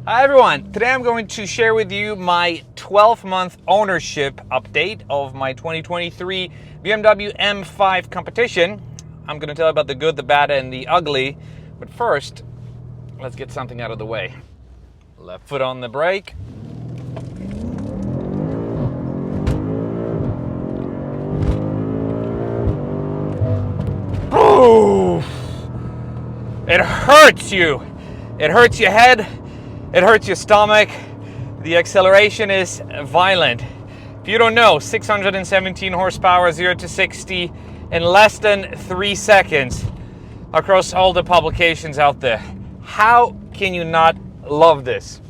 Hi everyone, today I'm going to share with you my 12-month ownership update of my 2023 BMW M5 Competition. I'm going to tell you about the good, the bad, and the ugly, but first, let's get something out of the way. Left foot on the brake. Ooh, it hurts you. It hurts your head. It hurts your stomach. The acceleration is violent. If you don't know, 617 horsepower, 0 to 60 in less than 3 seconds across all the publications out there. How can you not love this?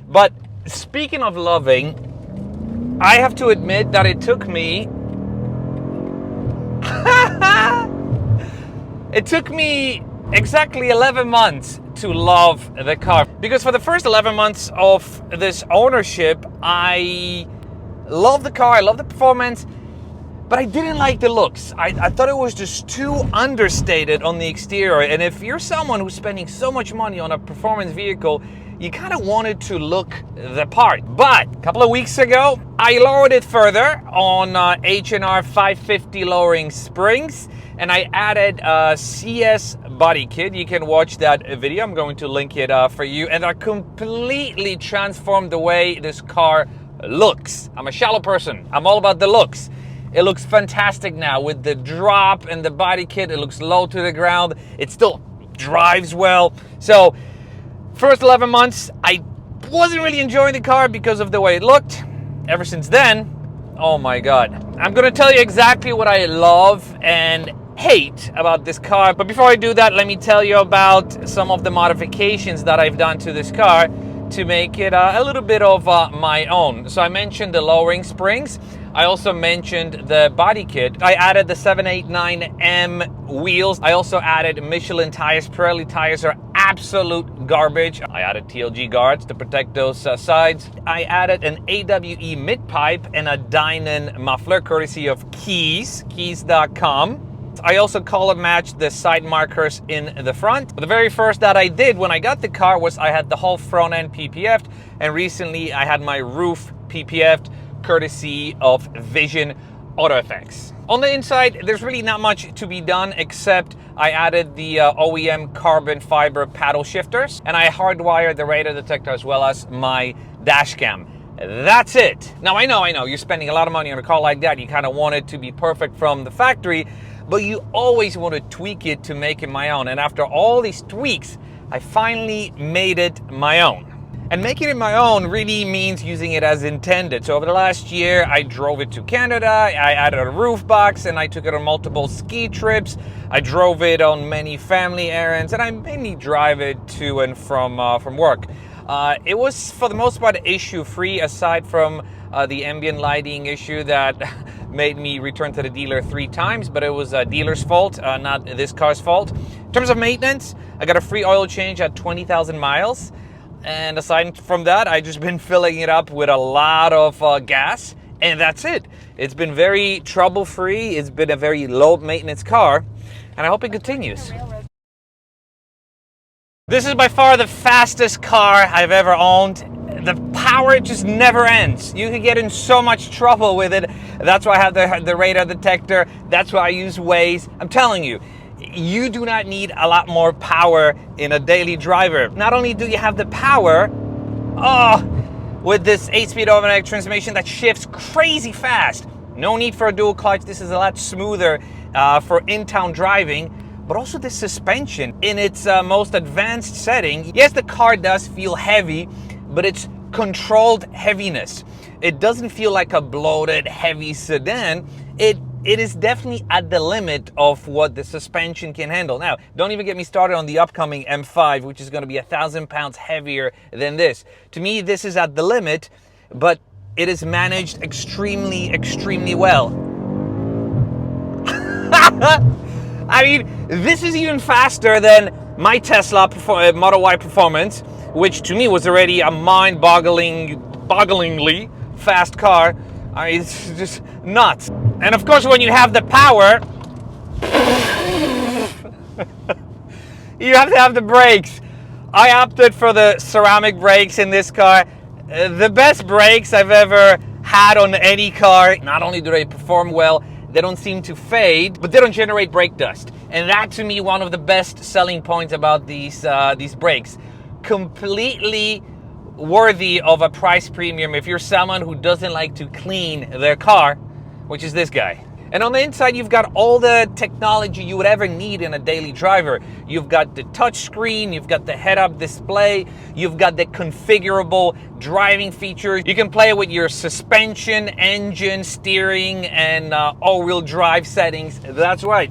But speaking of loving, I have to admit that it took me exactly 11 months to love the car, because for the first 11 months of this ownership, I love the car, I love the performance, but I didn't like the looks. I thought it was just too understated on the exterior, and if you're someone who's spending so much money on a performance vehicle, you kind of wanted to look the part. But a couple of weeks ago, I lowered it further on H&R 550 lowering springs, and I added a CS body kit. You can watch that video. I'm going to link it for you. And I completely transformed the way this car looks. I'm a shallow person. I'm all about the looks. It looks fantastic now with the drop and the body kit. It looks low to the ground. It still drives well. So first 11 months, I wasn't really enjoying the car because of the way it looked. Ever since then, oh my God. I'm gonna tell you exactly what I love and hate about this car. But before I do that, let me tell you about some of the modifications that I've done to this car to make it a little bit of my own. So I mentioned the lowering springs. I also mentioned the body kit. I added the 789M wheels. I also added Michelin tires. Pirelli tires are absolute garbage. I added TLG guards to protect those sides. I added an AWE mid-pipe and a Dynon muffler, courtesy of keys.com. I also color matched the side markers in the front. The very first that I did when I got the car was I had the whole front end PPF'd, and recently I had my roof PPF'd, courtesy of Vision Auto Effects. On the inside, there's really not much to be done, except I added the OEM carbon fiber paddle shifters, and I hardwired the radar detector as well as my dash cam. That's it. Now I know, you're spending a lot of money on a car like that. You kind of want it to be perfect from the factory, but you always want to tweak it to make it my own. And after all these tweaks, I finally made it my own. And making it my own really means using it as intended. So over the last year, I drove it to Canada, I added a roof box, and I took it on multiple ski trips. I drove it on many family errands, and I mainly drive it to and from work. It was, for the most part, issue-free, aside from the ambient lighting issue that made me return to the dealer 3 times, but it was a dealer's fault, not this car's fault. In terms of maintenance, I got a free oil change at 20,000 miles. And aside from that, I just been filling it up with a lot of gas, and that's it. It's been very trouble-free. It's been a very low-maintenance car, and I hope it continues. This is by far the fastest car I've ever owned. The power just never ends. You can get in so much trouble with it. That's why I have the radar detector. That's why I use Waze. I'm telling you, you do not need a lot more power in a daily driver. Not only do you have the power, with this 8-speed automatic transmission that shifts crazy fast. No need for a dual clutch. This is a lot smoother for in-town driving. But also the suspension in its most advanced setting. Yes, the car does feel heavy, but it's controlled heaviness. It doesn't feel like a bloated, heavy sedan. It is definitely at the limit of what the suspension can handle. Now, don't even get me started on the upcoming M5, which is going to be 1,000 pounds heavier than this. To me, this is at the limit, but it is managed extremely, extremely well. I mean, this is even faster than my Tesla Model Y Performance, which to me was already a mind-bogglingly fast car. I mean, it's just nuts. And of course, when you have the power, you have to have the brakes. I opted for the ceramic brakes in this car. The best brakes I've ever had on any car. Not only do they perform well, they don't seem to fade, but they don't generate brake dust. And that, to me, one of the best selling points about these brakes. Completely worthy of a price premium if you're someone who doesn't like to clean their car, which is this guy. And on the inside, you've got all the technology you would ever need in a daily driver. You've got the touch screen, you've got the head-up display, you've got the configurable driving features. You can play with your suspension, engine, steering, and all-wheel drive settings. That's right.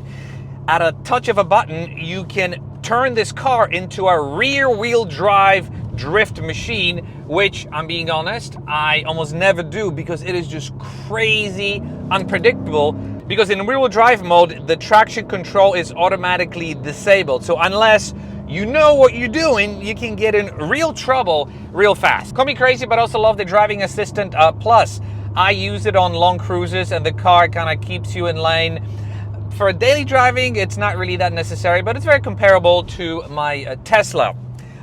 At a touch of a button, you can turn this car into a rear-wheel drive drift machine, which, I'm being honest, I almost never do because it is just crazy unpredictable. Because in rear-wheel drive mode, the traction control is automatically disabled. So unless you know what you're doing, you can get in real trouble real fast. Call me crazy, but I also love the Driving Assistant Plus. I use it on long cruises and the car kind of keeps you in lane. For daily driving, it's not really that necessary, but it's very comparable to my Tesla.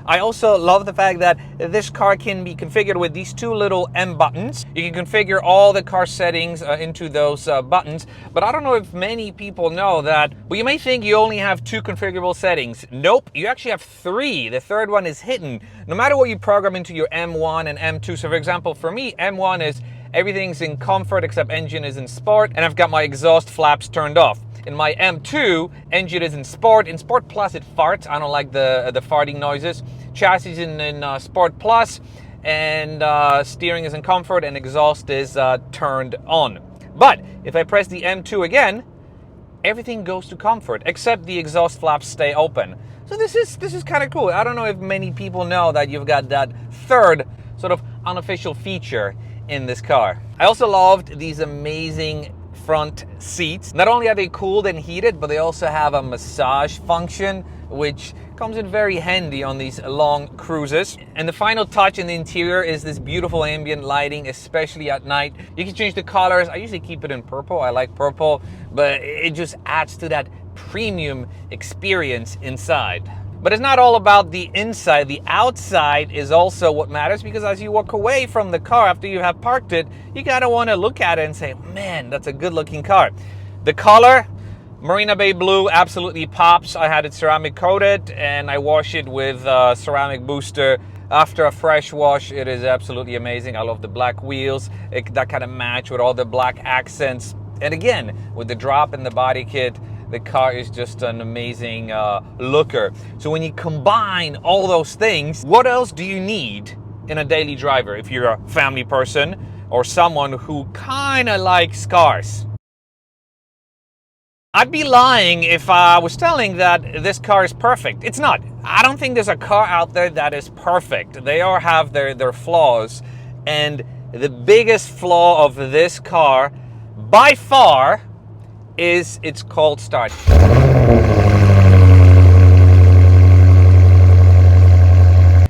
I also love the fact that this car can be configured with these two little M buttons. You can configure all the car settings into those buttons, but I don't know if many people know that. Well, you may think you only have two configurable settings. Nope, you actually have three. The third one is hidden. No matter what you program into your M1 and M2, so for example, for me, M1 is everything's in comfort except engine is in sport, and I've got my exhaust flaps turned off. In my M2, engine is in Sport. In Sport Plus, it farts. I don't like the farting noises. Chassis is in Sport Plus, and steering is in Comfort, and exhaust is turned on. But if I press the M2 again, everything goes to Comfort, except the exhaust flaps stay open. So this is kind of cool. I don't know if many people know that you've got that third sort of unofficial feature in this car. I also loved these amazing front seats. Not only are they cooled and heated, but they also have a massage function, which comes in very handy on these long cruises. And the final touch in the interior is this beautiful ambient lighting, especially at night. You can change the colors. I usually keep it in purple. I like purple, but it just adds to that premium experience inside. But it's not all about the inside. The outside is also what matters, because as you walk away from the car after you have parked it, you gotta want to look at it and say, man, that's a good looking car. The color, Marina Bay Blue, absolutely pops. I had it ceramic coated and I wash it with ceramic booster. After a fresh wash, it is absolutely amazing. I love the black wheels, that kind of match with all the black accents. And again, with the drop in the body kit, the car is just an amazing looker. So when you combine all those things, what else do you need in a daily driver if you're a family person or someone who kind of likes cars? I'd be lying if I was telling that this car is perfect. It's not. I don't think there's a car out there that is perfect. They all have their flaws. And the biggest flaw of this car, by far, is its cold start.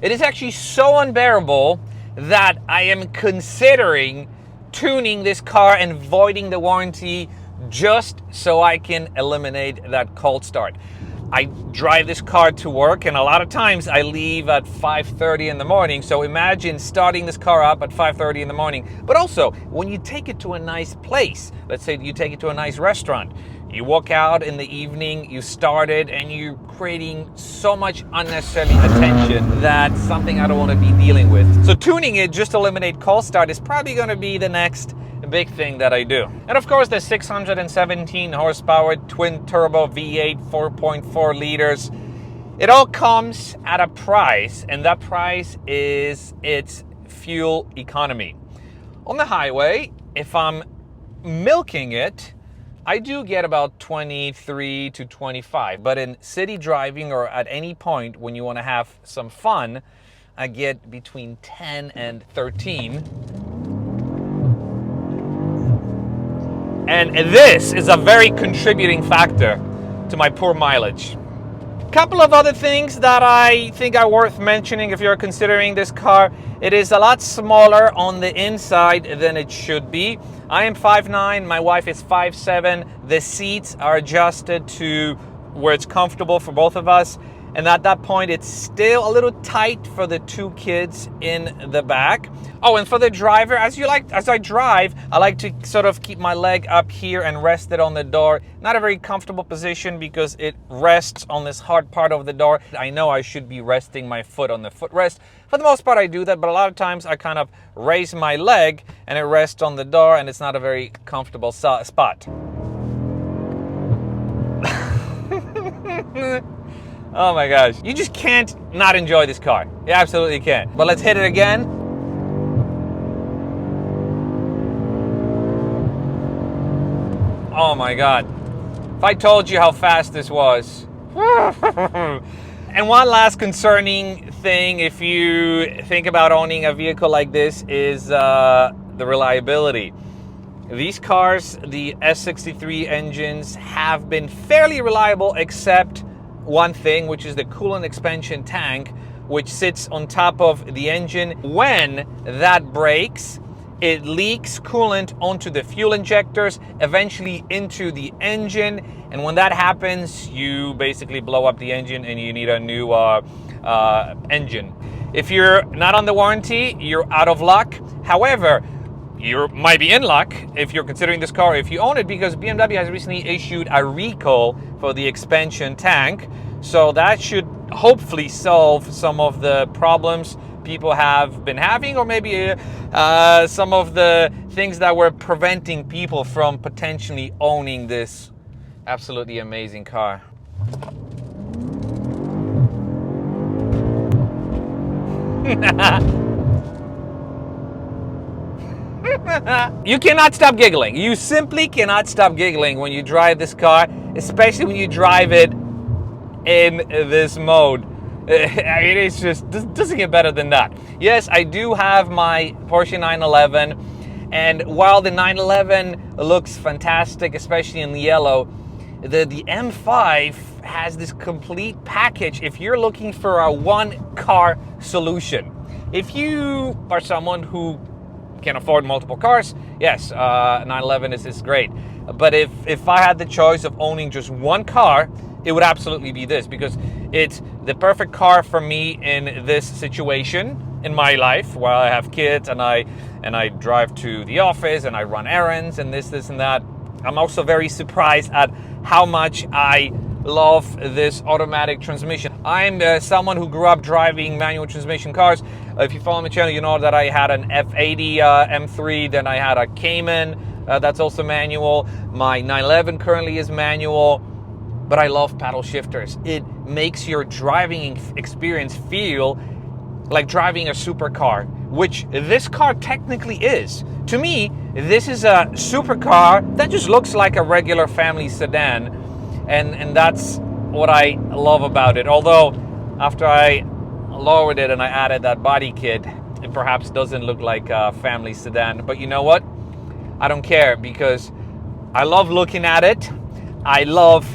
It is actually so unbearable that I am considering tuning this car and voiding the warranty just so I can eliminate that cold start. I drive this car to work, and a lot of times I leave at 5:30 in the morning. So imagine starting this car up at 5:30 in the morning. But also, when you take it to a nice place, let's say you take it to a nice restaurant, you walk out in the evening, you start it, and you're creating so much unnecessary attention. That's something I don't want to be dealing with. So tuning it just to eliminate cold start is probably going to be the next big thing that I do. And of course, the 617 horsepower twin turbo V8 4.4 liters, it all comes at a price, and that price is its fuel economy. On the highway, if I'm milking it, I do get about 23 to 25, but in city driving or at any point when you want to have some fun, I get between 10 and 13. And this is a very contributing factor to my poor mileage. A couple of other things that I think are worth mentioning if you're considering this car. It is a lot smaller on the inside than it should be. I am 5'9", my wife is 5'7". The seats are adjusted to where it's comfortable for both of us. And at that point, it's still a little tight for the two kids in the back. Oh, and for the driver, as I drive, I like to sort of keep my leg up here and rest it on the door. Not a very comfortable position because it rests on this hard part of the door. I know I should be resting my foot on the footrest. For the most part, I do that, but a lot of times I kind of raise my leg and it rests on the door, and it's not a very comfortable spot. Oh my gosh. You just can't not enjoy this car. You absolutely can't. But let's hit it again. Oh my God. If I told you how fast this was. And one last concerning thing, if you think about owning a vehicle like this, is the reliability. These cars, the S63 engines, have been fairly reliable, except one thing, which is the coolant expansion tank, which sits on top of the engine. When that breaks, it leaks coolant onto the fuel injectors, eventually into the engine. And when that happens, you basically blow up the engine and you need a new engine. If you're not on the warranty, you're out of luck. However, you might be in luck if you're considering this car, if you own it, because BMW has recently issued a recall for the expansion tank. So that should hopefully solve some of the problems people have been having, or maybe some of the things that were preventing people from potentially owning this absolutely amazing car. You cannot stop giggling. You simply cannot stop giggling when you drive this car, especially when you drive it in this mode. It just doesn't get better than that. Yes, I do have my Porsche 911, and while the 911 looks fantastic, especially in the yellow, the M5 has this complete package if you're looking for a one-car solution. If you are someone who can afford multiple cars, yes, 911 is great. But if I had the choice of owning just one car, it would absolutely be this, because it's the perfect car for me in this situation in my life, while I have kids and I drive to the office and I run errands and this and that. I'm also very surprised at how much I love this automatic transmission. I'm someone who grew up driving manual transmission cars. If you follow my channel, you know that I had an F90 M3, then I had a Cayman that's also manual. My 911 currently is manual, but I love paddle shifters. It makes your driving experience feel like driving a supercar, which this car technically is. To me, this is a supercar that just looks like a regular family sedan, and that's what I love about it. Although, after I lowered it and I added that body kit, it perhaps doesn't look like a family sedan. But you know what? I don't care, because I love looking at it. I love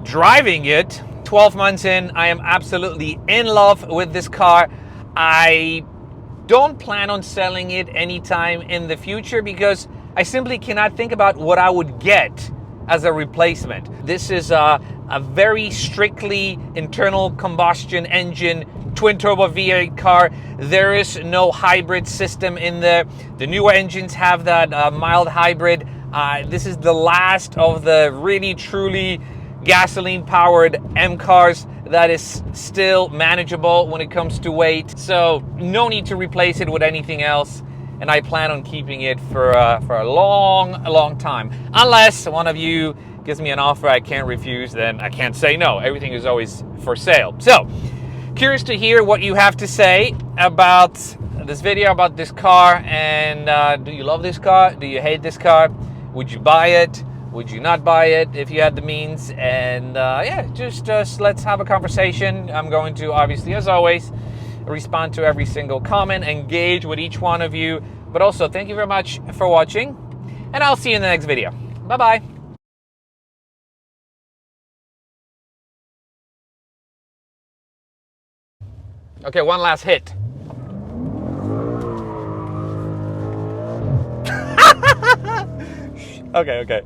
driving it. 12 months in, I am absolutely in love with this car. I don't plan on selling it anytime in the future, because I simply cannot think about what I would get as a replacement. This is a very strictly internal combustion engine twin turbo V8 car. There is no hybrid system in there. The newer engines have that mild hybrid. This is the last of the really truly gasoline powered M cars that is still manageable when it comes to weight. So no need to replace it with anything else. And I plan on keeping it for a long time. Unless one of you gives me an offer I can't refuse, then I can't say no. Everything is always for sale. So, curious to hear what you have to say about this video, about this car. And do you love this car? Do you hate this car? Would you buy it? Would you not buy it if you had the means? And yeah, just let's have a conversation. I'm going to, obviously, as always, respond to every single comment, engage with each one of you. But also, thank you very much for watching, and I'll see you in the next video. Bye-bye. Okay, one last hit. Okay.